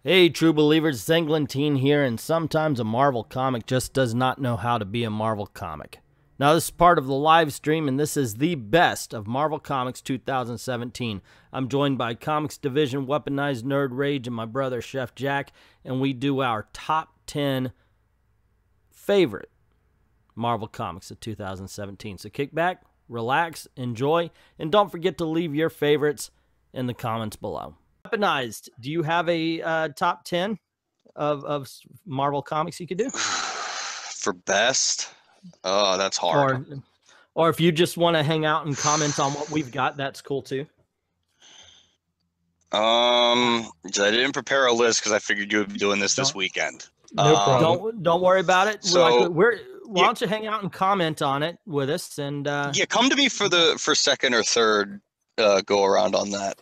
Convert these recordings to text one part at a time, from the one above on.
Hey, true believers, it's Englentine here, and sometimes a Marvel comic just does not know how to be a Marvel comic. Now, this is part of the live stream, and this is the best of Marvel Comics 2017. I'm joined by Comix Division Weaponized Nerd Rage and my brother, Chef Jack, and we do our top 10 favorite Marvel Comics of 2017. So kick back, relax, enjoy, and don't forget to leave your favorites in the comments below. Weaponized, do you have a top 10 of Marvel Comics you could do? For best? Oh, that's hard. Or if you just want to hang out and comment on what we've got, that's cool too. I didn't prepare a list because I figured you would be doing this weekend. No problem. Don't worry about it. So, why don't you hang out and comment on it with us? And yeah, come to me for second or third go around on that.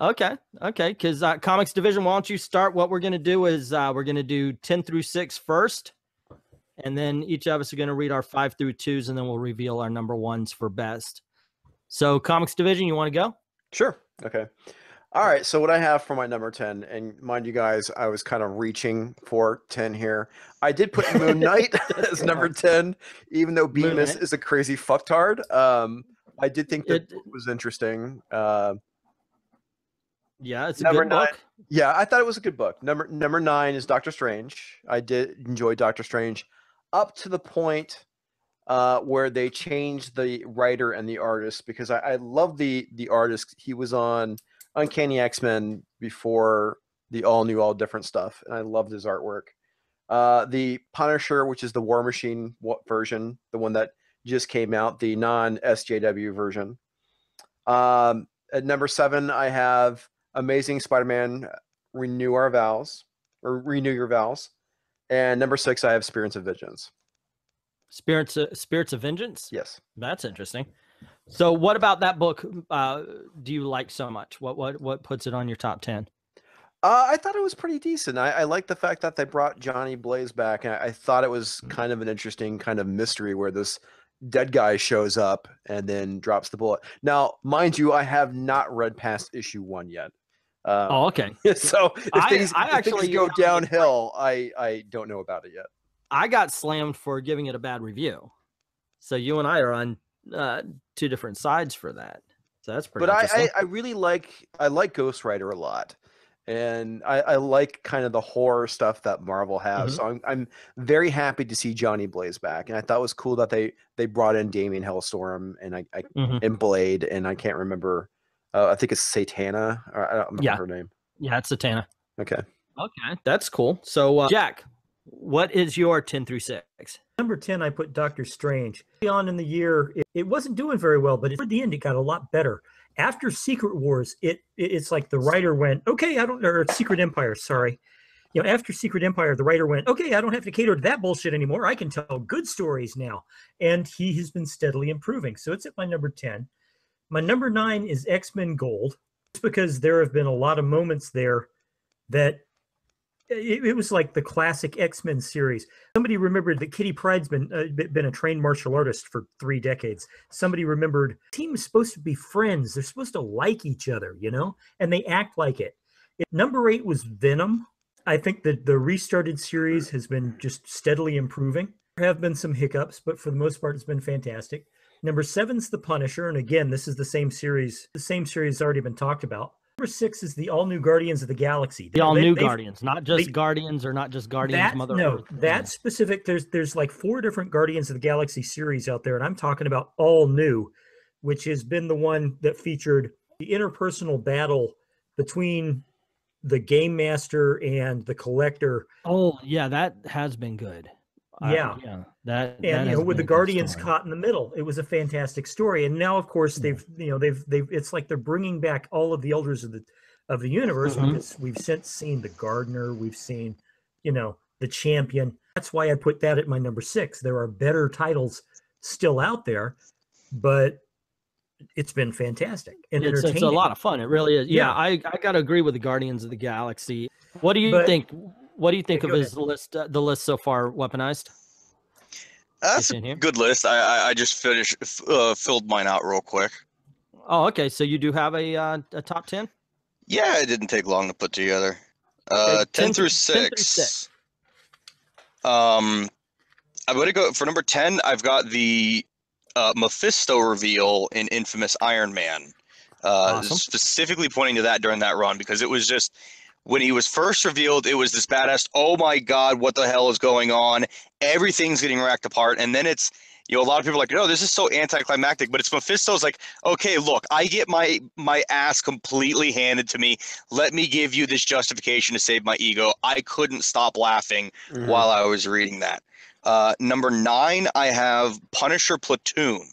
Okay. Because Comix Division, why don't you start? What we're going to do is we're going to do 10 through 6 first, and then each of us are going to read our 5 through 2s, and then we'll reveal our number 1s for best. So Comix Division, you want to go? Sure. Okay. All right. So what I have for my number 10, and mind you guys, I was kind of reaching for 10 here. I did put Moon Knight as number 10, even though Bemis is a crazy fucktard. I did think that it was interesting. Yeah, it's a good book. Yeah, I thought it was a good book. Number 9 is Doctor Strange. I did enjoy Doctor Strange up to the point where they changed the writer and the artist, because I love the artist. He was on Uncanny X-Men before the all new, all different stuff, and I loved his artwork. The Punisher, which is the War Machine version, the one that just came out, the non-SJW version. At number 7, I have Amazing Spider-Man, Renew Your Vows. And number 6, I have Spirits of Vengeance. Spirits of Vengeance? Yes. That's interesting. So what about that book do you like so much? What puts it on your top 10? I thought it was pretty decent. I like the fact that they brought Johnny Blaze back. And I thought it was kind of an interesting kind of mystery where this dead guy shows up and then drops the bullet. Now, mind you, I have not read past issue 1 yet. Oh, okay. So if things go downhill, I don't know about it yet. I got slammed for giving it a bad review. So you and I are on 2 different sides for that. So that's pretty interesting. I really like Ghost Rider a lot. And I like kind of the horror stuff that Marvel has. So I'm very happy to see Johnny Blaze back. And I thought it was cool that they brought in Damien Hellstorm and and Blade, and I can't remember. I think it's Satana. Or I don't remember her name. Yeah, it's Satana. Okay. Okay, that's cool. So Jack, what is your 10 through 6? Number 10, I put Doctor Strange. Early on in the year, it wasn't doing very well, but toward the end, it got a lot better. After Secret Wars, it's like the writer went, okay, or Secret Empire, sorry. You know, after Secret Empire, the writer went, okay, I don't have to cater to that bullshit anymore. I can tell good stories now. And he has been steadily improving. So it's at my number 10. My number 9 is X-Men Gold, just because there have been a lot of moments there that it was like the classic X-Men series. Somebody remembered that Kitty Pryde's been a trained martial artist for 3 decades. Somebody remembered the team is supposed to be friends. They're supposed to like each other, you know, and they act like it. Number 8 was Venom. I think that the restarted series has been just steadily improving. There have been some hiccups, but for the most part, it's been fantastic. Number 7's The Punisher, and again, this is the same series. The same series has already been talked about. Number 6 is the all-new Guardians of the Galaxy. The all-new Guardians, not just Guardians or not just Guardians Mother Earth. That specific, there's like 4 different Guardians of the Galaxy series out there, and I'm talking about all new, which has been the one that featured the interpersonal battle between the Game Master and the Collector. Oh, yeah, that has been good. Yeah. That you know, with the Guardians caught in the middle, it was a fantastic story. And now, of course, they've it's like they're bringing back all of the elders of the universe, because we've since seen the Gardener, we've seen, you know, the Champion. That's why I put that at my number 6. There are better titles still out there, but it's been fantastic and entertaining. It's a lot of fun. It really is. Yeah, I got to agree with the Guardians of the Galaxy. What do you think? What do you think of his list? The list so far, Weaponized. That's a good list. I just filled mine out real quick. Oh, okay. So you do have a top 10? Yeah, it didn't take long to put together. 10 through 6. 10 through 6. I'm going to go for number 10. I've got the Mephisto reveal in Infamous Iron Man. Awesome. Specifically pointing to that during that run, because it was just, when he was first revealed, it was this badass, oh my god, what the hell is going on? Everything's getting racked apart. And then it's, you know, a lot of people are like, no, this is so anticlimactic, but it's Mephisto's like, okay, look, I get my ass completely handed to me. Let me give you this justification to save my ego. I couldn't stop laughing while I was reading that. Number 9, I have Punisher Platoon.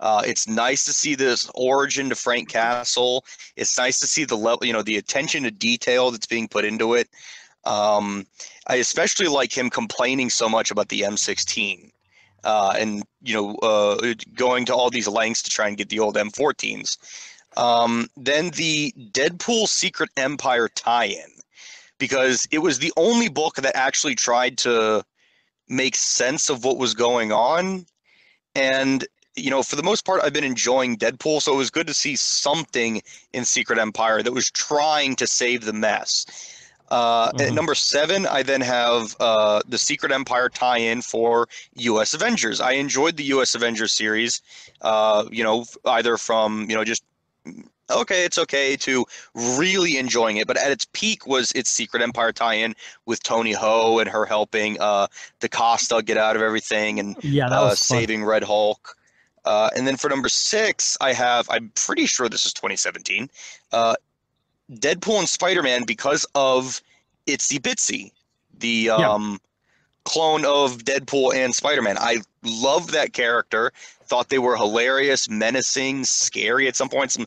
It's nice to see this origin to Frank Castle. It's nice to see the level, you know, the attention to detail that's being put into it. I especially like him complaining so much about the M16, and, you know, going to all these lengths to try and get the old M14s. Then the Deadpool Secret Empire tie-in, because it was the only book that actually tried to make sense of what was going on. And, you know, for the most part, I've been enjoying Deadpool, so it was good to see something in Secret Empire that was trying to save the mess. At number 7, I then have the Secret Empire tie-in for U.S. Avengers. I enjoyed the U.S. Avengers series, you know, either from, you know, just, okay, it's okay, to really enjoying it. But at its peak was its Secret Empire tie-in with Tony Ho and her helping DaCosta get out of everything and that was saving Red Hulk. And then for number 6, I have, I'm pretty sure this is 2017, Deadpool and Spider-Man, because of Itsy Bitsy, the clone of Deadpool and Spider-Man. I loved that character, thought they were hilarious, menacing, scary at some points,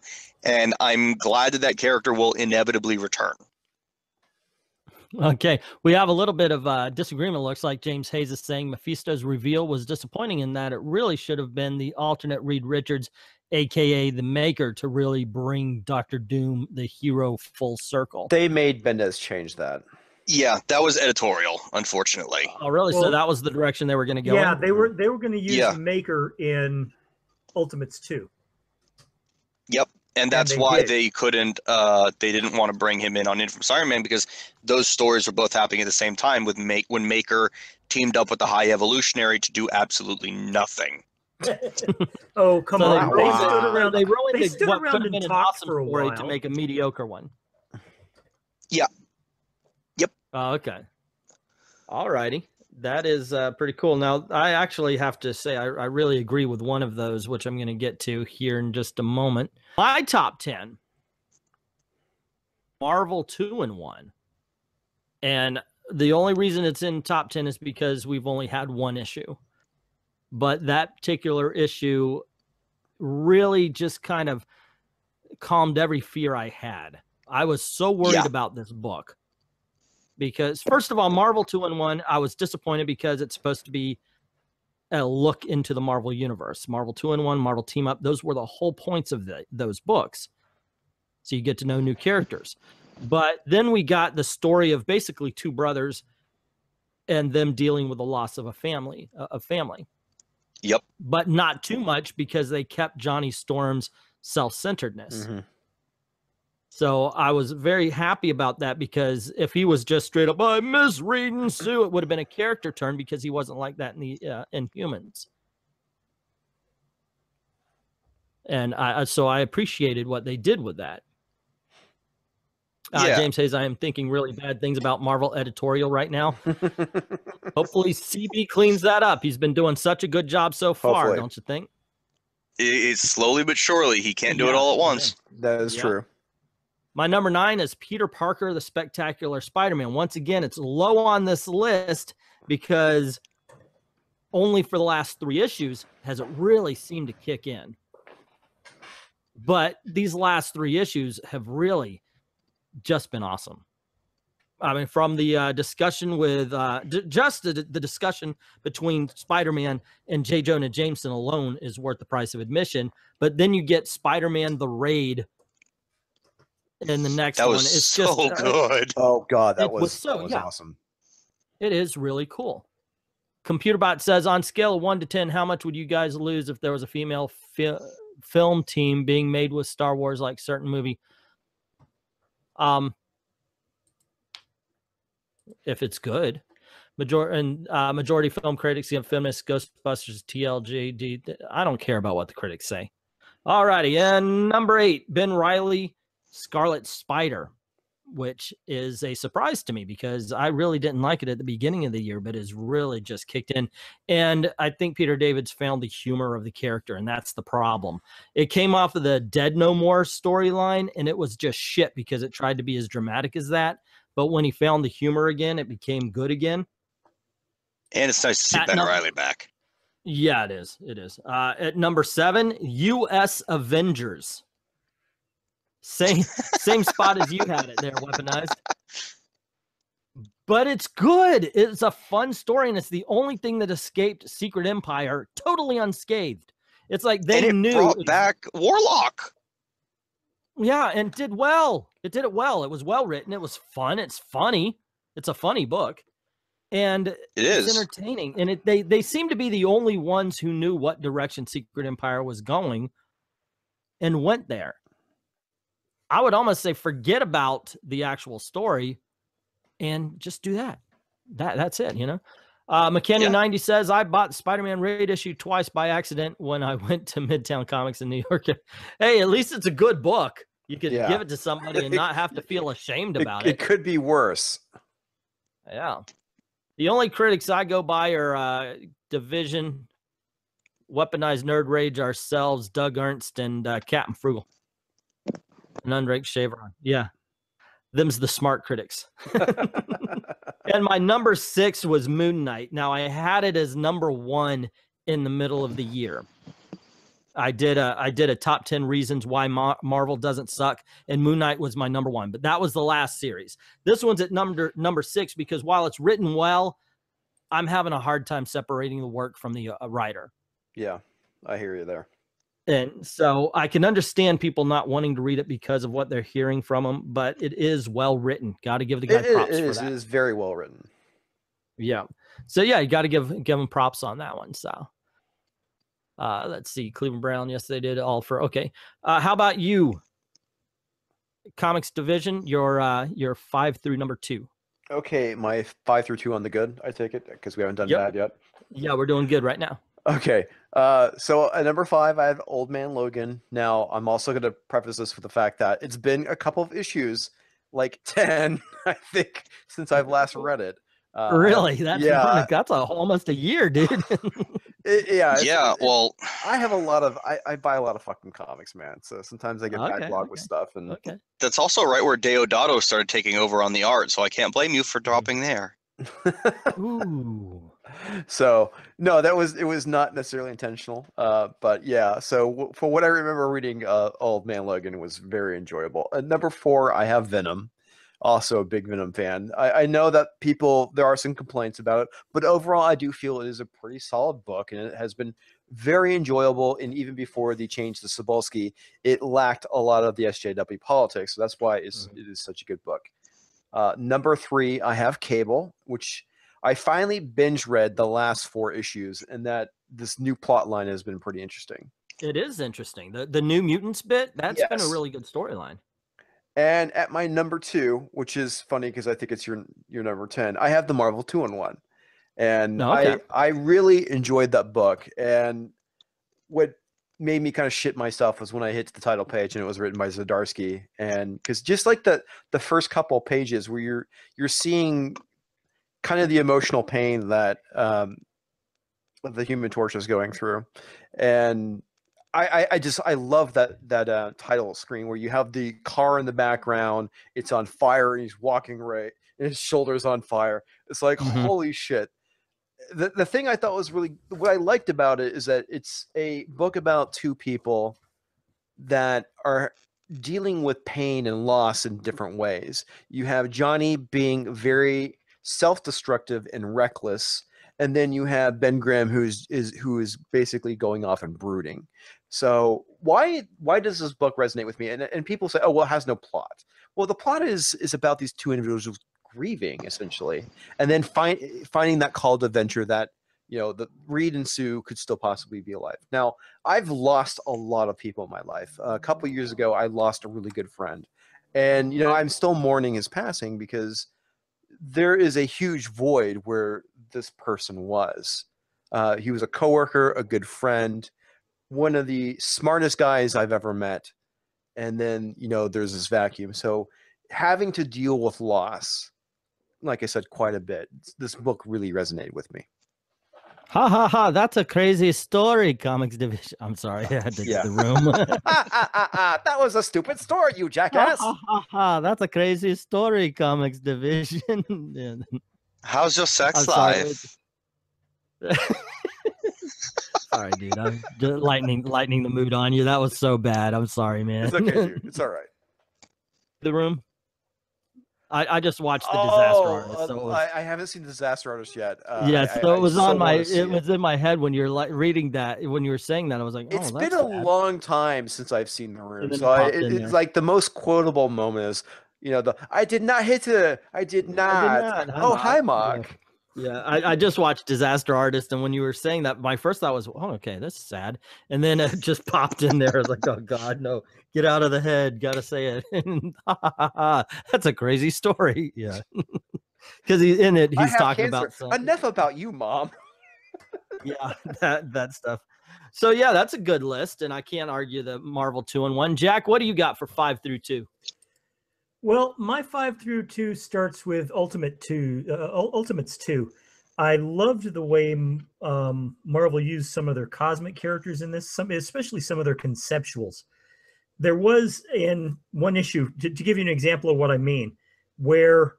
and I'm glad that that character will inevitably return. Okay, we have a little bit of disagreement. Looks like James Hayes is saying Mephisto's reveal was disappointing in that it really should have been the alternate Reed Richards, aka the Maker, to really bring Dr. Doom, the hero, full circle. They made Bendis change that. Yeah, that was editorial, unfortunately. Oh, really? Well, so that was the direction they were going to go. Yeah, in? they were going to use the Maker in Ultimates 2. Yep. And that's why they couldn't, they didn't want to bring him in on Infamous Iron Man, because those stories were both happening at the same time with when Maker teamed up with the High Evolutionary to do absolutely nothing. Oh, come on. They stood around and talked for a while to make a mediocre one. Yeah. Yep. Oh, okay. All righty. That is pretty cool. Now, I actually have to say I really agree with one of those, which I'm going to get to here in just a moment. My top 10, Marvel 2-in-1. And the only reason it's in top 10 is because we've only had one issue. But that particular issue really just kind of calmed every fear I had. I was so worried about this book. Because, first of all, Marvel 2-in-1, I was disappointed because it's supposed to be a look into the Marvel Universe. Marvel 2-in-1, Marvel Team Up, those were the whole points of those books. So you get to know new characters. But then we got the story of basically two brothers and them dealing with the loss of a family. Yep. But not too much, because they kept Johnny Storm's self-centeredness. So I was very happy about that, because if he was just straight up, I miss reading Sue, it would have been a character turn, because he wasn't like that in the Inhumans. And so I appreciated what they did with that. James says, I am thinking really bad things about Marvel editorial right now. Hopefully CB cleans that up. He's been doing such a good job so far, don't you think? It's slowly but surely. He can't do it all at once. That is true. My number 9 is Peter Parker, the Spectacular Spider-Man. Once again, it's low on this list because only for the last 3 issues has it really seemed to kick in. But these last 3 issues have really just been awesome. I mean, from the discussion with just the discussion between Spider-Man and J. Jonah Jameson alone is worth the price of admission. But then you get Spider-Man the Raid in the next one. It's so just good. Oh God, that was awesome. It is really cool. ComputerBot says, on scale of 1 to 10, how much would you guys lose if there was a female film team being made with Star Wars, like certain movie? if it's good. Majority film critics give Feminist, Ghostbusters, TLJD. I don't care about what the critics say. All righty, and number 8, Ben Reilly, Scarlet Spider, which is a surprise to me because I really didn't like it at the beginning of the year, but has really just kicked in. And I think Peter David's found the humor of the character, and that's the problem. It came off of the Dead No More storyline, and it was just shit because it tried to be as dramatic as that. But when he found the humor again, it became good again. And it's nice to see Ben Reilly back. Yeah, it is. It is. At number 7, U.S. Avengers. Same spot as you had it there, Weaponized. But it's good. It's a fun story, and it's the only thing that escaped Secret Empire totally unscathed. It's like they knew. Brought back Warlock. Yeah, and did well. It did it well. It was well written. It was fun. It's funny. It's a funny book. And it's entertaining. And they seem to be the only ones who knew what direction Secret Empire was going and went there. I would almost say forget about the actual story and just do that. That's it, you know? McKenny90 says, I bought Spider-Man Raid issue twice by accident when I went to Midtown Comics in New York. Hey, at least it's a good book. You could give it to somebody and not have to feel ashamed about it. It could be worse. Yeah. The only critics I go by are Division, Weaponized Nerd Rage ourselves, Doug Ernst, and Captain Frugal. And Unranked Chevron. Yeah. Them's the smart critics. And my number 6 was Moon Knight. Now, I had it as number 1 in the middle of the year. I did a top 10 reasons why Marvel doesn't suck, and Moon Knight was my number 1. But that was the last series. This one's at number 6 because while it's written well, I'm having a hard time separating the work from the writer. Yeah, I hear you there. And so I can understand people not wanting to read it because of what they're hearing from him, but it is well written. Got to give the guy props for that. It is very well written. Yeah. So yeah, you got to give him props on that one. So let's see, Cleveland Brown. Yes, they did all for okay. How about you? Comix Division, your 5 through number 2. Okay, my 5 through 2 on the good. I take it because we haven't done bad yet. Yeah, we're doing good right now. Okay, so at number 5, I have Old Man Logan. Now, I'm also going to preface this with the fact that it's been a couple of issues, like 10, I think, since I've last read it. Really? That's almost a year, dude. Well, I have a lot of I buy a lot of fucking comics, man. So sometimes I get backlogged with stuff, and that's also right where Deodato started taking over on the art. So I can't blame you for dropping there. Ooh. So no, it was not necessarily intentional. But yeah. So for what I remember reading, Old Man Logan was very enjoyable. At number 4, I have Venom. Also a big Venom fan. I know that there are some complaints about it, but overall I do feel it is a pretty solid book, and it has been very enjoyable. And even before the change to Cebulski, it lacked a lot of the SJW politics. So that's why it is such a good book. Number 3, I have Cable, which I finally binge read the last 4 issues, and that this new plot line has been pretty interesting. It is interesting. The New Mutants bit, that's been a really good storyline. And at my number 2, which is funny because I think it's your number 10, I have the Marvel 2-in-1. And I really enjoyed that book. And what made me kind of shit myself was when I hit the title page and it was written by Zdarsky. And because just like the first couple pages where you're seeing kind of the emotional pain that the Human Torch is going through. And I love that title screen where you have the car in the background, it's on fire, and he's walking right, and his shoulder's on fire. It's like, holy shit. The thing I thought was really, what I liked about it is that it's a book about 2 people that are dealing with pain and loss in different ways. You have Johnny being very self-destructive and reckless, and then you have Ben Grimm who is basically going off and brooding. So why does this book resonate with me? And people say, oh, well, it has no plot. Well, the plot is about these 2 individuals grieving, essentially, and then finding that call to adventure that, the Reed and Sue could still possibly be alive. Now, I've lost a lot of people in my life. A couple of years ago, I lost a really good friend. And, I'm still mourning his passing because there is a huge void where this person was. He was a coworker, a good friend, one of the smartest guys I've ever met. And then, you know, there's this vacuum. So having to deal with loss, like I said, quite a bit. This book really resonated with me. Ha ha ha! That's a crazy story, Comix Division. I'm sorry, I had to get the room. That was a stupid story, you jackass. Ha ha ha! That's a crazy story, Comix Division. Yeah. How's your sex I'm sorry. life? Sorry, dude. I'm just lightening the mood on you. That was so bad. I'm sorry, man. It's okay, dude. It's all right. The room. I just watched the Disaster Artist. So I haven't seen the Disaster Artist yet. So it was on my. It was in my head when you're like reading that. When you were saying that, I was like, oh, it's that's been a sad. long time since I've seen The Room. And then So it popped in it's there. like the most quotable moment is, you know, I did not hit it. I did not. Oh, hi, Mock. Yeah, I just watched Disaster Artist, and when you were saying that, my first thought was, oh, okay, that's sad. And then it just popped in there. I was like, oh, God, no, get out of the head. Got to say it. And, that's a crazy story. Yeah. Because in it, he's talking about something. Enough about you, Mom. Yeah, that stuff. So, yeah, that's a good list, and I can't argue the Marvel 2-in-1. Jack, what do you got for 5 through 2? Well, my 5 through 2 starts with Ultimates 2. I loved the way Marvel used some of their cosmic characters in this, especially some of their conceptuals. There was in one issue, to give you an example of what I mean, where,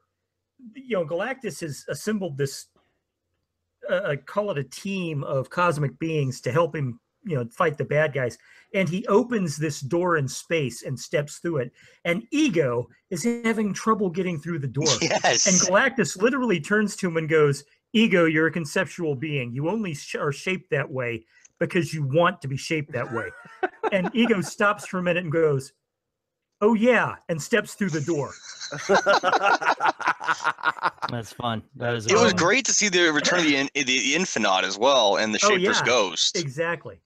you know, Galactus has assembled this, I call it a team of cosmic beings to help him, you know, fight the bad guys. And he opens this door in space and steps through it. And Ego is having trouble getting through the door. Yes. And Galactus literally turns to him and goes, Ego, you're a conceptual being. You only are shaped that way because you want to be shaped that way. And Ego stops for a minute and goes, oh, yeah, and steps through the door. That's fun. That is. It was great to see the return of the Infinite as well, and the Shaper's Ghost. Exactly.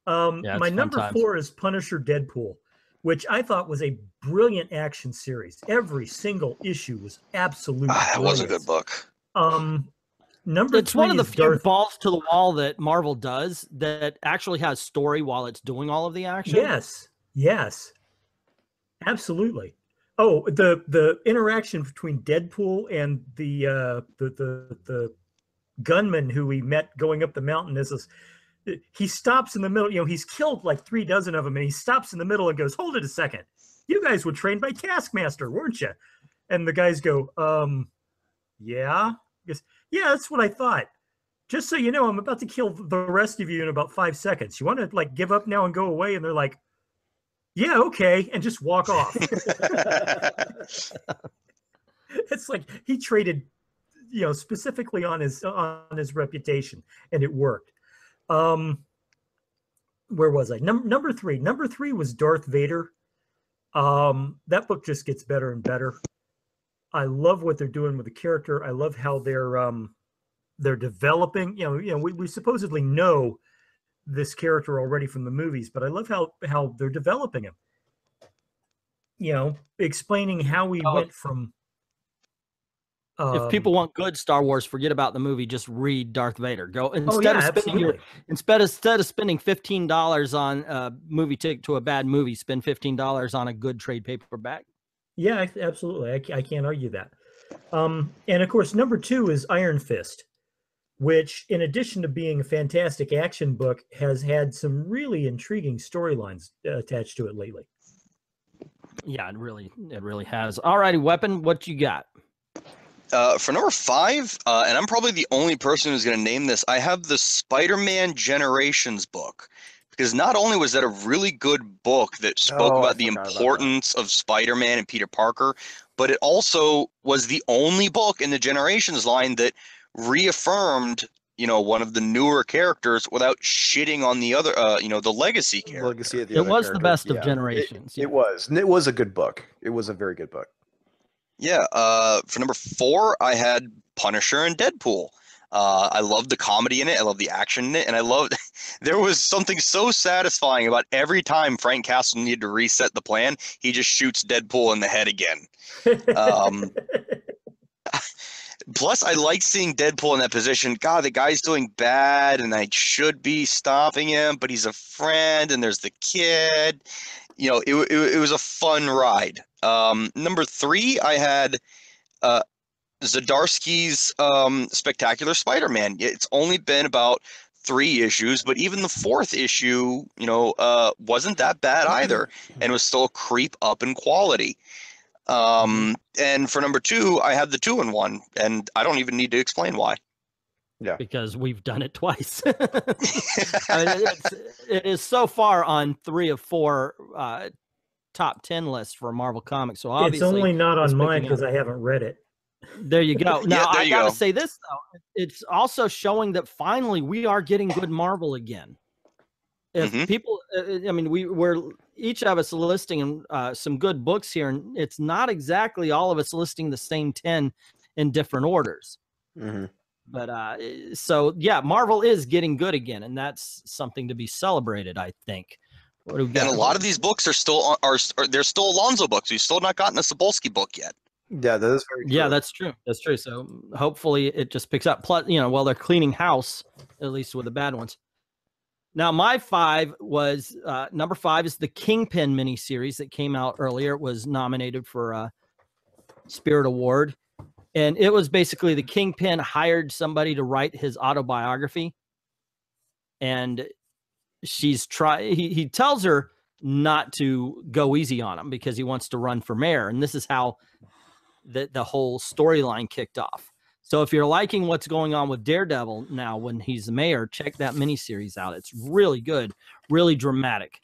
Yeah, my number 4 is Punisher Deadpool, which I thought was a brilliant action series. Every single issue was absolutely that was a good book. Number it's 3 one of the is few balls to the wall that Marvel does that actually has story while it's doing all of the action. Yes, absolutely. Oh, the interaction between Deadpool and the gunman who we met going up the mountain is he stops in the middle. You know, he's killed like 3 dozen of them, and he stops in the middle and goes, "Hold it a second. You guys were trained by Taskmaster, weren't you?" And the guys go, yeah. He goes, yeah, that's what I thought. Just so you know, I'm about to kill the rest of you in about 5 seconds. You want to like give up now and go away? And they're like, yeah, okay, and just walk off. It's like he traded, you know, specifically on his reputation, and it worked. Where was I? Number 3. Number 3 was Darth Vader. That book just gets better and better. I love what they're doing with the character. I love how they're developing. You know, we supposedly know this character already from the movies, but I love how they're developing him. You know, explaining how we went from. If people want good Star Wars, forget about the movie. Just read Darth Vader. Go instead of spending instead of spending $15 on a movie ticket to a bad movie, spend $15 on a good trade paperback. Yeah, absolutely. I can't argue that. And of course, number 2 is Iron Fist, which, in addition to being a fantastic action book, has had some really intriguing storylines attached to it lately. Yeah, it really has. All righty, Weapon, what you got? For number 5, and I'm probably the only person who's going to name this, I have the Spider-Man Generations book. Because not only was that a really good book that spoke about the importance of Spider-Man and Peter Parker, but it also was the only book in the Generations line that reaffirmed, you know, one of the newer characters without shitting on the other, you know, the legacy character. It was the best of Generations. It was. And it was a good book. It was a very good book. Yeah. For number 4, I had Punisher and Deadpool. I love the comedy in it. I love the action in it. And I loved there was something so satisfying about every time Frank Castle needed to reset the plan, he just shoots Deadpool in the head again. Plus, I like seeing Deadpool in that position. God, the guy's doing bad, and I should be stopping him, but he's a friend, and there's the kid. You know, it was a fun ride. Number 3, I had Zdarsky's Spectacular Spider-Man. It's only been about 3 issues, but even the 4th issue, you know, wasn't that bad either, and was still a creep up in quality. And for number 2, I had the 2-in-1, and I don't even need to explain why. Yeah, because we've done it twice. I mean, it is so far on 3 of 4 top 10 lists for Marvel Comics. So obviously, it's only not on mine because I haven't read it. There you go. Now Yeah, there I you gotta go. say this though, it's also showing that finally we are getting good Marvel again. If people, I mean, we're each of us listing some good books here, and it's not exactly all of us listing the same 10 in different orders. But so yeah, Marvel is getting good again, and that's something to be celebrated, I think. What do we got? And a lot of these books are still they're still Alonzo books. We've still not gotten a Cebulski book yet. yeah, that is very true. Yeah, that's true. That's true. So hopefully it just picks up. Plus, you know, while they're cleaning house, at least with the bad ones. Now, my 5 was number 5 is the Kingpin miniseries that came out earlier. It was nominated for a Spirit Award. And it was basically the Kingpin hired somebody to write his autobiography. And he tells her not to go easy on him because he wants to run for mayor. And this is how the whole storyline kicked off. So if you're liking what's going on with Daredevil now when he's the mayor, check that miniseries out. It's really good, really dramatic.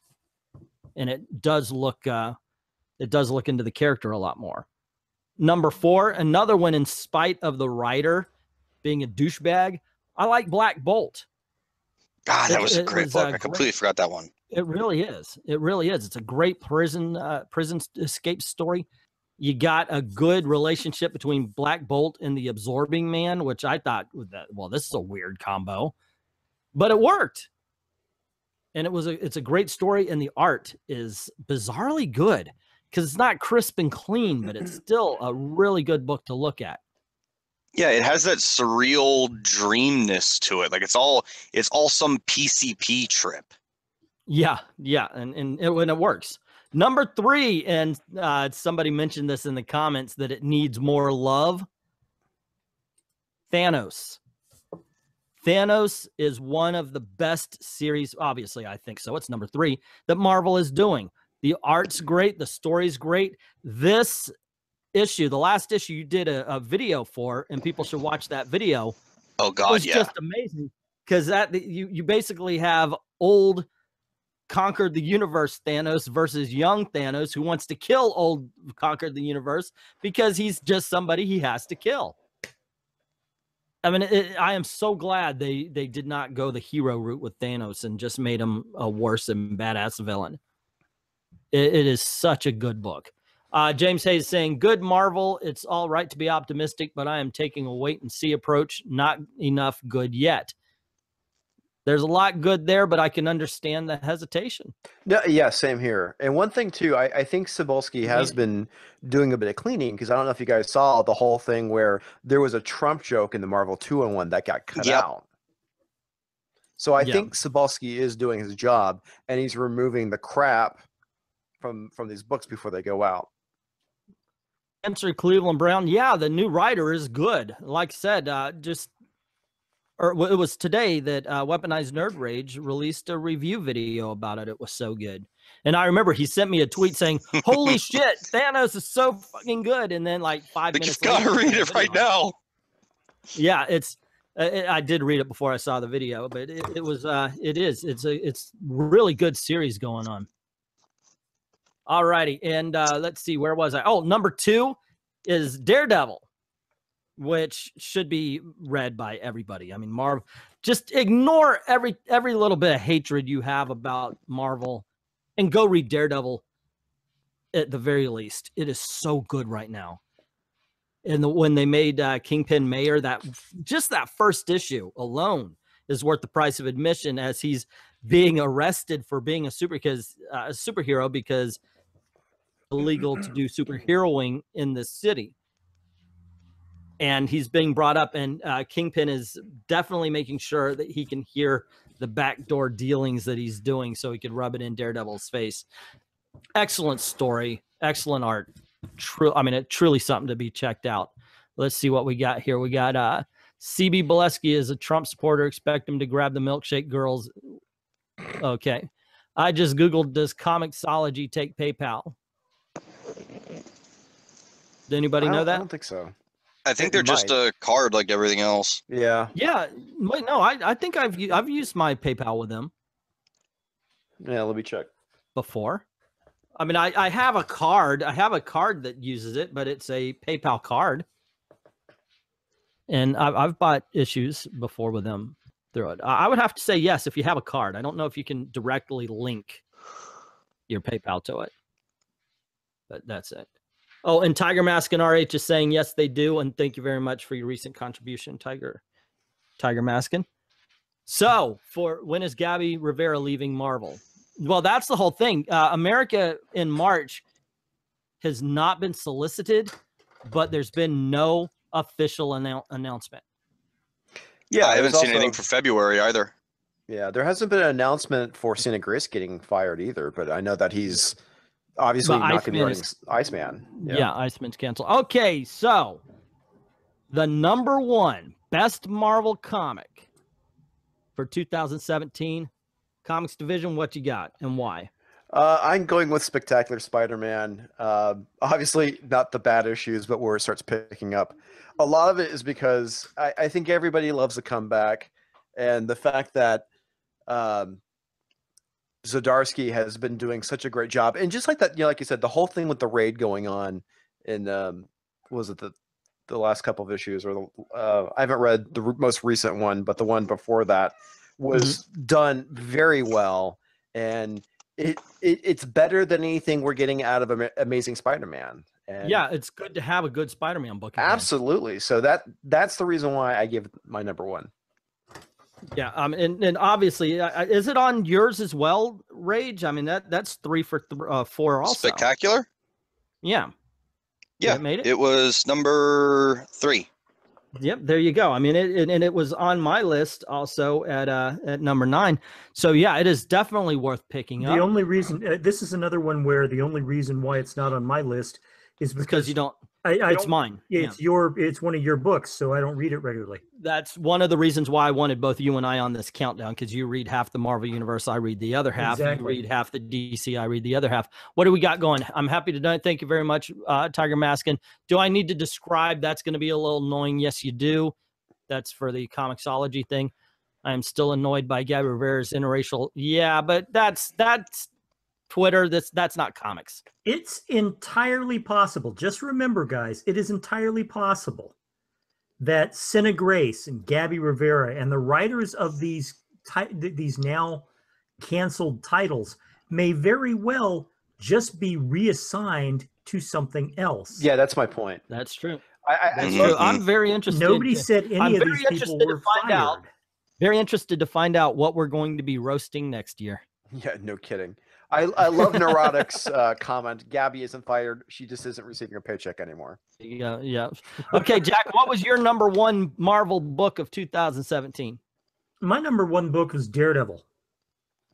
And it does look into the character a lot more. Number 4, another one in spite of the writer being a douchebag. I like Black Bolt. God, that was a great book. I completely forgot that one. It really is. It really is. It's a great prison escape story. You got a good relationship between Black Bolt and the Absorbing Man, which I thought, well, this is a weird combo, but it worked. And it's a great story, and the art is bizarrely good because it's not crisp and clean, but it's still a really good book to look at. Yeah, it has that surreal dreamness to it. Like it's all some PCP trip. Yeah, and it works. Number 3, and somebody mentioned this in the comments that it needs more love. Thanos. Thanos is one of the best series, obviously, I think so. It's number 3 that Marvel is doing. The art's great. The story's great. This issue, the last issue you did a video for, and people should watch that video. Oh, God, it's just amazing because you basically have old Conquered the Universe Thanos versus young Thanos who wants to kill old Conquered the Universe because he's just somebody he has to kill. I mean, I am so glad they did not go the hero route with Thanos and just made him a worse and badass villain. It is such a good book. James Hayes saying, good Marvel. It's all right to be optimistic, but I am taking a wait and see approach. Not enough good yet. There's a lot good there, but I can understand the hesitation. No, yeah, same here. And one thing too, I think Cebulski has been doing a bit of cleaning because I don't know if you guys saw the whole thing where there was a Trump joke in the Marvel 2-in-1 that got cut out. So I think Cebulski is doing his job and he's removing the crap from these books before they go out. Answer Cleveland Brown. Yeah, the new writer is good. Like I said, it was today that Weaponized Nerd Rage released a review video about it. It was so good. And I remember he sent me a tweet saying, holy shit, Thanos is so fucking good. And then like 5 minutes later. You've got to read it right now. Yeah, I did read it before I saw the video, but it's really good series going on. All righty. And let's see, where was I? Oh, number 2 is Daredevil, which should be read by everybody. I mean, Marvel, just ignore every little bit of hatred you have about Marvel and go read Daredevil at the very least. It is so good right now. And when they made Kingpin mayor, that first issue alone is worth the price of admission as he's being arrested for being a superhero because it's illegal to do superheroing in this city. and he's being brought up, and Kingpin is definitely making sure that he can hear the backdoor dealings that he's doing so he could rub it in Daredevil's face. Excellent story, excellent art. I mean, it truly something to be checked out. Let's see what we got here. We got CB Bolesky is a Trump supporter. Expect him to grab the milkshake girls. Okay. I just Googled, does Comixology take PayPal? Did anybody know that? I don't think so. I think they're just a card like everything else. Yeah. Yeah. Wait, no, I think I've used my PayPal with them. Yeah, let me check. Before. I mean, I have a card. I have a card that uses it, but it's a PayPal card. And I've bought issues before with them through it. I would have to say yes if you have a card. I don't know if you can directly link your PayPal to it. But that's it. Oh, and TigerMaskenRH is saying yes, they do. And thank you very much for your recent contribution, Tiger Masken. So, when is Gabby Rivera leaving Marvel? Well, that's the whole thing. America in March has not been solicited, but there's been no official announcement. Yeah, I haven't seen anything for February either. Yeah, there hasn't been an announcement for Sina Gris getting fired either, but I know that he's obviously not going to be running Iceman. Yeah, Iceman's canceled. Okay, so the #1 best Marvel comic for 2017, Comix Division, what you got and why? I'm going with Spectacular Spider-Man. Obviously, not the bad issues, but where it starts picking up. A lot of it is because I think everybody loves the comeback, and the fact that Zdarsky has been doing such a great job. And just like that, like you said, the whole thing with the raid going on in, was it the last couple of issues, or I haven't read the most recent one, but the one before that was done very well. And it's better than anything we're getting out of Amazing Spider-Man. And yeah, it's good to have a good Spider-Man book. Absolutely. So that's the reason why I give it my #1. Yeah, and obviously, is it on yours as well, Rage? I mean, that's 3 for 4 also. Spectacular? Yeah. Yeah, it made it? It was #3. Yep, there you go. I mean, it was on my list also at #9. So yeah, it is definitely worth picking up. The only reason this is another one where the only reason why it's not on my list is because you don't. It's mine. Yeah, it's one of your books, so I don't read it regularly. That's one of the reasons why I wanted both you and I on this countdown, because you read half the Marvel universe, I read the other half. Exactly. You read half the DC, I read the other half. What do we got going? I'm happy to know. Thank you very much, Tiger Masken. Do I need to describe? That's going to be a little annoying. Yes, you do. That's for the Comixology thing. I am still annoyed by Gabby Rivera's interracial. Yeah, but that's Twitter. That's not comics. It's entirely possible. Just remember, guys, it is entirely possible that Sina Grace and Gabby Rivera and the writers of these now canceled titles may very well just be reassigned to something else. Yeah, that's my point. That's true. That's true. I'm very interested. Nobody said any of these people were fired. Very interested to find out what we're going to be roasting next year. Yeah, no kidding. I love Neurotic's comment. Gabby isn't fired. She just isn't receiving a paycheck anymore. Yeah. Okay, Jack, what was your #1 Marvel book of 2017? My #1 book was Daredevil.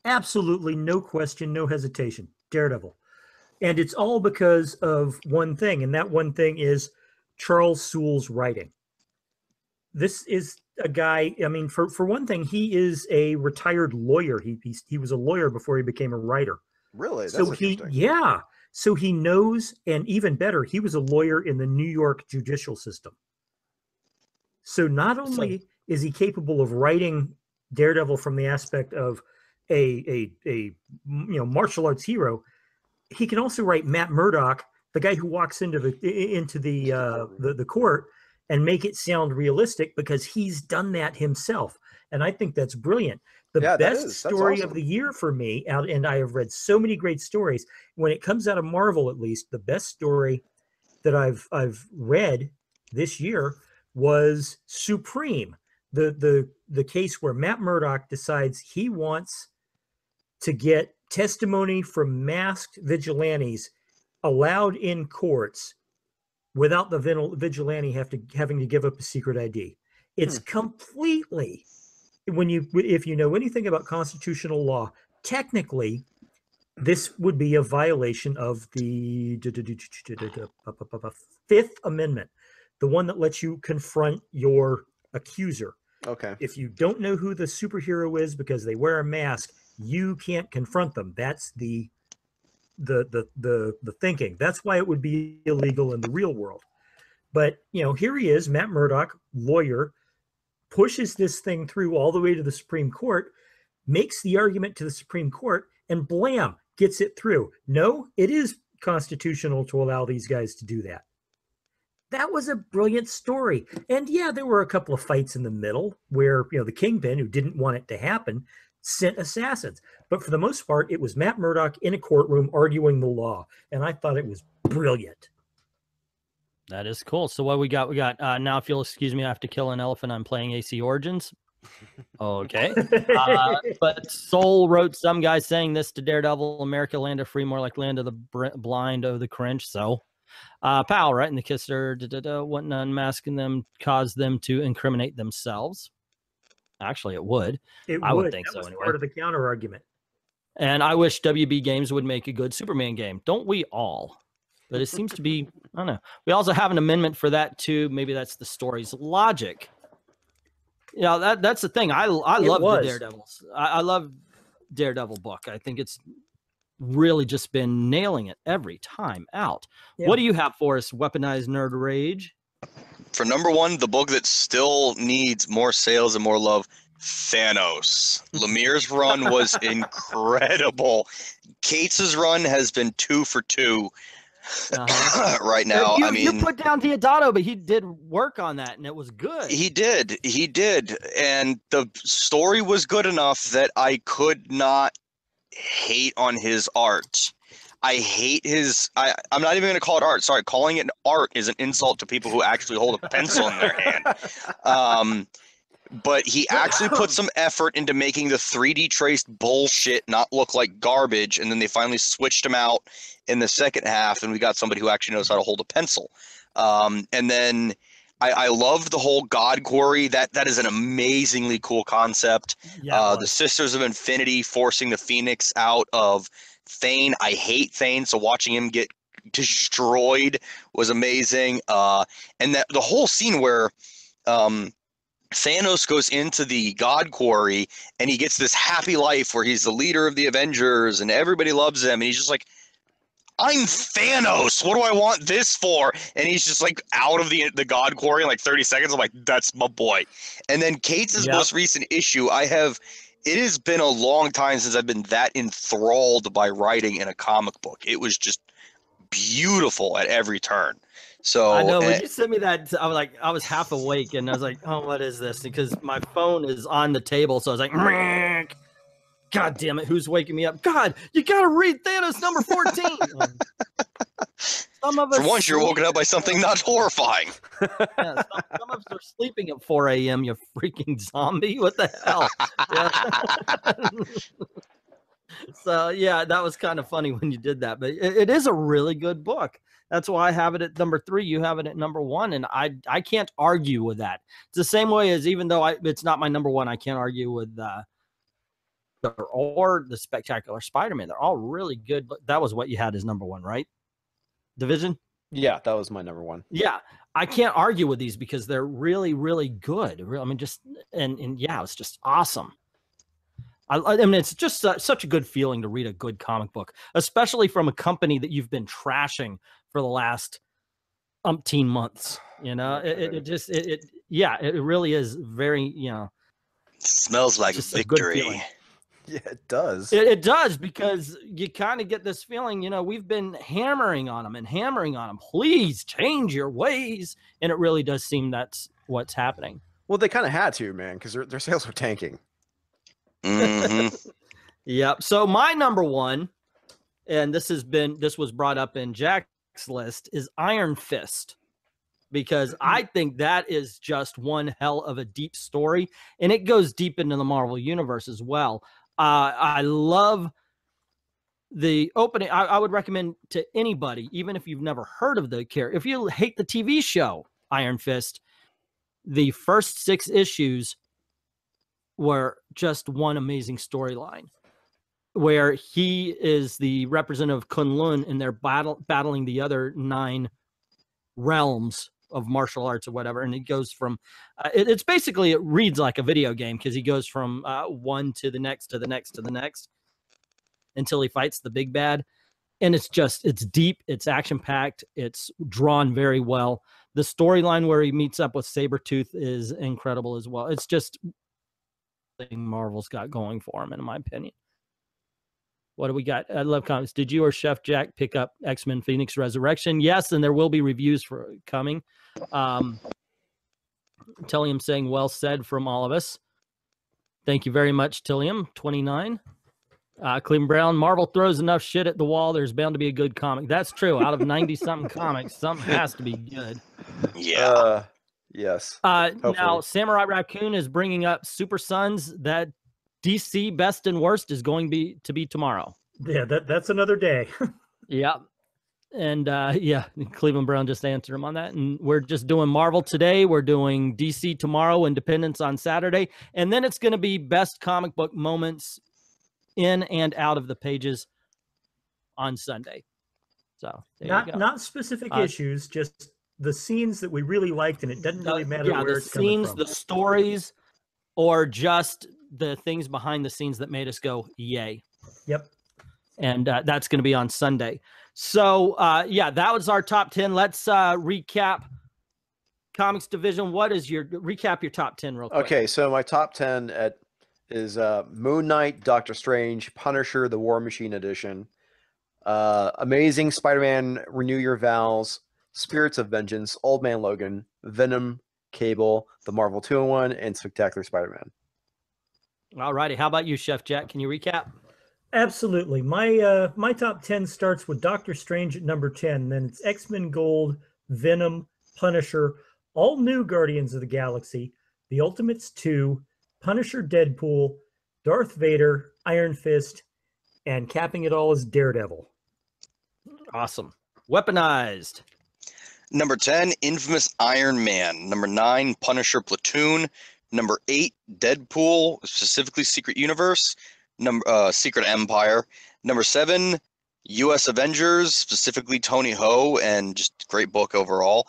Absolutely no question, no hesitation. Daredevil. And it's all because of one thing, and that one thing is Charles Soule's writing. This is a guy, I mean, for one thing, he is a retired lawyer. He was a lawyer before he became a writer. Really? That's interesting. Yeah. So he knows, and even better, he was a lawyer in the New York judicial system. So not only is he capable of writing Daredevil from the aspect of a martial arts hero, he can also write Matt Murdock, the guy who walks into the court, and make it sound realistic, because he's done that himself. And I think that's brilliant. The best story of the year for me, and I have read so many great stories, when it comes out of Marvel, at least, the best story that I've read this year was Supreme, the case where Matt Murdock decides he wants to get testimony from masked vigilantes allowed in courts without the vigilante having to give up a secret ID. It's completely, if you know anything about constitutional law, technically, this would be a violation of the Fifth Amendment, the one that lets you confront your accuser. Okay. If you don't know who the superhero is because they wear a mask, you can't confront them. That's the thinking. That's why it would be illegal in the real world. But, you know, here he is, Matt Murdock, lawyer, pushes this thing through all the way to the Supreme Court, makes the argument to the Supreme Court, and blam, gets it through. No, it is constitutional to allow these guys to do that. That was a brilliant story. And yeah, there were a couple of fights in the middle where, you know, the Kingpin, who didn't want it to happen, sent assassins. But for the most part, it was Matt Murdock in a courtroom arguing the law. And I thought it was brilliant. That is cool. So what we got? We got, now if you'll excuse me, I have to kill an elephant. I'm playing AC Origins. Okay. But Soul wrote some guy saying this to Daredevil, America land of free, more like land of the blind, of the cringe. So Powell, right? And the kisser, wouldn't unmasking them cause them to incriminate themselves. Actually, it would. I would think so anyway. Part of the counter argument. And I wish WB Games would make a good Superman game. Don't we all? But it seems to be, I don't know. We also have an amendment for that too. Maybe that's the story's logic. Yeah, that's the thing. I love the Daredevils. I love Daredevil book. I think it's really just been nailing it every time out. Yeah. What do you have for us, Weaponized Nerd Rage? For number one, the book that still needs more sales and more love, Thanos. Lemire's run was incredible. Cates' run has been 2 for 2 right now. You put down Deodato, but he did work on that, and it was good. He did, and the story was good enough that I could not hate on his art. I hate his. I'm not even going to call it art. Sorry, calling it art is an insult to people who actually hold a pencil in their hand. But he actually put some effort into making the 3D traced bullshit not look like garbage, and then they finally switched him out in the second half, and we got somebody who actually knows how to hold a pencil. And then I love the whole God Quarry. That is an amazingly cool concept. Yeah, the Sisters of Infinity forcing the Phoenix out of Thane. I hate Thane, so watching him get destroyed was amazing. And that the whole scene where Thanos goes into the God Quarry and he gets this happy life where he's the leader of the Avengers and everybody loves him, and he's just like, I'm Thanos. What do I want this for? And he's just like out of the God Quarry in like 30 seconds. I'm like, that's my boy. And then Cates' most recent issue, it has been a long time since I've been that enthralled by writing in a comic book. It was just beautiful at every turn. So I know when you sent me that, I was half awake and I was like, oh, what is this? Because my phone is on the table. So I was like, Mrrr. God damn it, who's waking me up? God, you got to read Thanos number 14. Some of us for once, you're woken up by something not horrifying. Yeah, some of us are sleeping at 4 a.m., you freaking zombie. What the hell? So, yeah, that was kind of funny when you did that. But it is a really good book. That's why I have it at number 3. You have it at number 1. And I can't argue with that. It's the same way as even though it's not my number 1, I can't argue with or the Spectacular Spider-Man. They're all really good. But that was what you had as number 1, right? Division? Yeah, that was my number 1. Yeah. I can't argue with these because they're really, really good. I mean, just, and yeah, it's just awesome. I mean, it's just such a good feeling to read a good comic book, especially from a company that you've been trashing for the last umpteen months. You know, it really is very, you know, smells like victory. Yeah, it does. It does, because you kind of get this feeling, you know, we've been hammering on them. Please change your ways. And it really does seem that's what's happening. Well, they kind of had to, man, because their sales were tanking. Mm-hmm. Yep. So my number 1, and this was brought up in Jack's list, is Iron Fist, because I think that is just one hell of a deep story, and it goes deep into the Marvel universe as well. I love the opening, I would recommend to anybody, even if you've never heard of the character, if you hate the TV show Iron Fist, the first 6 issues were just one amazing storyline where he is the representative of Kunlun and they're battling the other 9 realms of martial arts or whatever. And it goes from, it's basically, it reads like a video game because he goes from one to the next, to the next, to the next until he fights the big bad. And it's deep, it's action-packed, it's drawn very well. The storyline where he meets up with Sabretooth is incredible as well. It's just thing Marvel's got going for him, in my opinion. What do we got? I love comments. Did you or Chef Jack pick up X-Men Phoenix Resurrection? Yes, and there will be reviews for coming. Tillium saying, well said from all of us. Thank you very much, Tillium. 29. Cleveland Brown, Marvel throws enough shit at the wall, there's bound to be a good comic. That's true. Out of 90-something comics, something has to be good. Yeah. Yes. Now, Samurai Raccoon is bringing up Super Sons. That DC Best and Worst is going to be tomorrow. Yeah, that's another day. Yeah. And yeah, Cleveland Brown just answered him on that. And we're just doing Marvel today. We're doing DC tomorrow, Independence on Saturday. And then it's going to be best comic book moments in and out of the pages on Sunday. So not specific issues, just the scenes that we really liked, and it doesn't really matter where it's coming from. The stories, or just the things behind the scenes that made us go, yay. Yep. And that's going to be on Sunday. So, yeah, that was our top 10. Let's recap Comix Division. Recap your top 10 real quick. Okay, so my top 10 is Moon Knight, Doctor Strange, Punisher, the War Machine Edition, Amazing Spider-Man, Renew Your Vows, Spirits of Vengeance, Old Man Logan, Venom, Cable, the Marvel 2-in-1, and Spectacular Spider-Man. All righty. How about you, Chef Jack? Can you recap? Absolutely. My top 10 starts with Doctor Strange at number 10. Then it's X-Men Gold, Venom, Punisher, all new Guardians of the Galaxy, The Ultimates 2, Punisher, Deadpool, Darth Vader, Iron Fist, and capping it all is Daredevil. Awesome. Weaponized. Number 10, Infamous Iron Man. Number 9, Punisher Platoon. Number 8, Deadpool, specifically Secret Universe. Secret Empire. Number 7, U.S. Avengers, specifically Tony Ho, and just great book overall.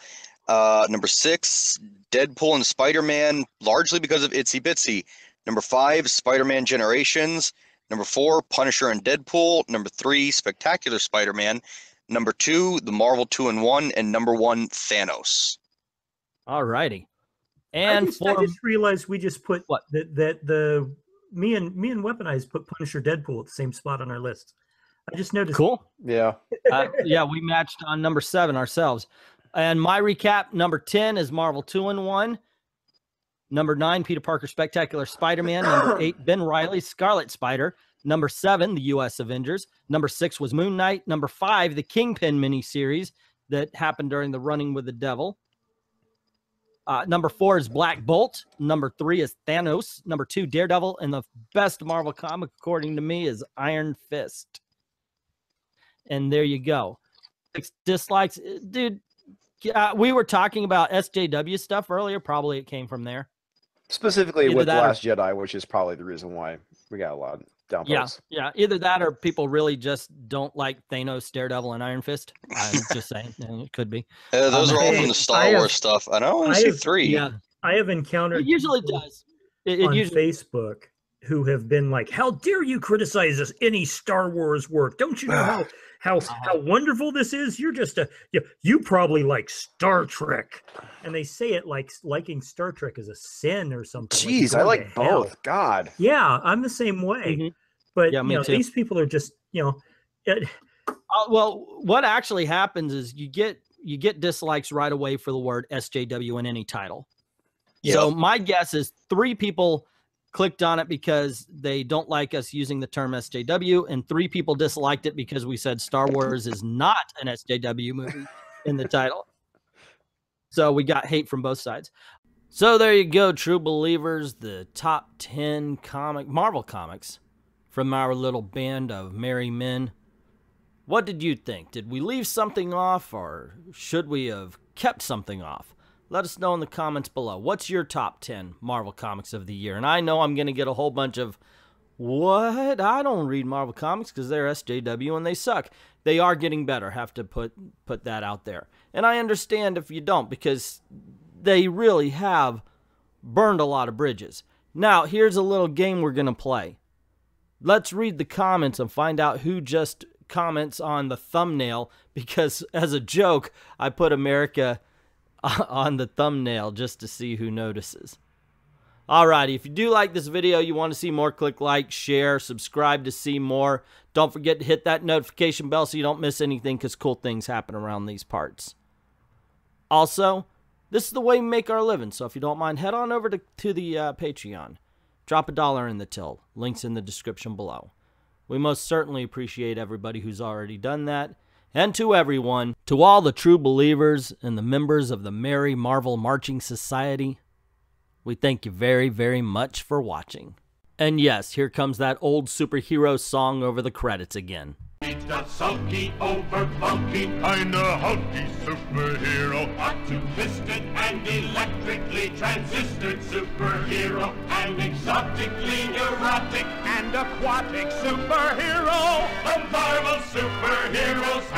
Number 6, Deadpool and Spider-Man, largely because of Itsy Bitsy. Number 5, Spider-Man Generations. Number 4, Punisher and Deadpool. Number 3, Spectacular Spider-Man. Number 2, the Marvel 2-in-1, and number 1, Thanos. All righty. And I just realized we just put what me and Weaponized put Punisher Deadpool at the same spot on our list. I just noticed. Cool. Yeah. Yeah, we matched on number 7 ourselves. And my recap, number 10 is Marvel 2-in-1. Number 9, Peter Parker Spectacular Spider-Man. Number 8, Ben Reilly Scarlet Spider. Number 7, the U.S. Avengers. Number 6 was Moon Knight. Number 5, the Kingpin miniseries that happened during the Running with the Devil. Number 4 is Black Bolt. Number 3 is Thanos. Number 2, Daredevil. And the best Marvel comic, according to me, is Iron Fist. And there you go. Dislikes. Dude, we were talking about SJW stuff earlier. Probably it came from there. Specifically with Last Jedi, which is probably the reason why we got a lot of downvotes. Yeah. Either that or people really just don't like Thanos, Daredevil, and Iron Fist. I'm just saying. It could be. Those are all from the Star Wars stuff. I know. I see 3. Yeah. I have encountered. It usually does. On Facebook, who have been like, "How dare you criticize any Star Wars work? Don't you know how wonderful this is? You're just you probably like Star Trek." And they say it like liking Star Trek is a sin or something. Jeez, I like both. God. Yeah, I'm the same way. Mm-hmm. But these people are just well, what actually happens is you get dislikes right away for the word SJW in any title. Yep. So my guess is 3 people clicked on it because they don't like us using the term SJW, and 3 people disliked it because we said Star Wars is not an SJW movie in the title. So we got hate from both sides. So there you go, true believers, the top 10 Marvel comics from our little band of merry men What did you think? Did we leave something off, or should we have kept something off? Let us know in the comments below. What's your top 10 Marvel Comics of the year? And I know I'm going to get a whole bunch of, what? I don't read Marvel Comics because they're SJW and they suck. They are getting better. Have to put that out there. And I understand if you don't, because they really have burned a lot of bridges. Now, here's a little game we're going to play. Let's read the comments and find out who just comments on the thumbnail, because as a joke, I put America on the thumbnail just to see who notices. Alrighty, if you do like this video, you want to see more, click like, share, subscribe to see more. Don't forget to hit that notification bell so you don't miss anything, because cool things happen around these parts. Also, this is the way we make our living, so if you don't mind, head on over to the Patreon. Drop $1 in the till. Links in the description below. We most certainly appreciate everybody who's already done that. And to everyone, to all the true believers and the members of the Merry Marvel Marching Society, we thank you very, very much for watching. And yes, here comes that old superhero song over the credits again. He's a sulky, over-bulky, kinda hulky superhero. Optimistic and electrically transistored superhero. An exotically neurotic and aquatic superhero. The Marvel superheroes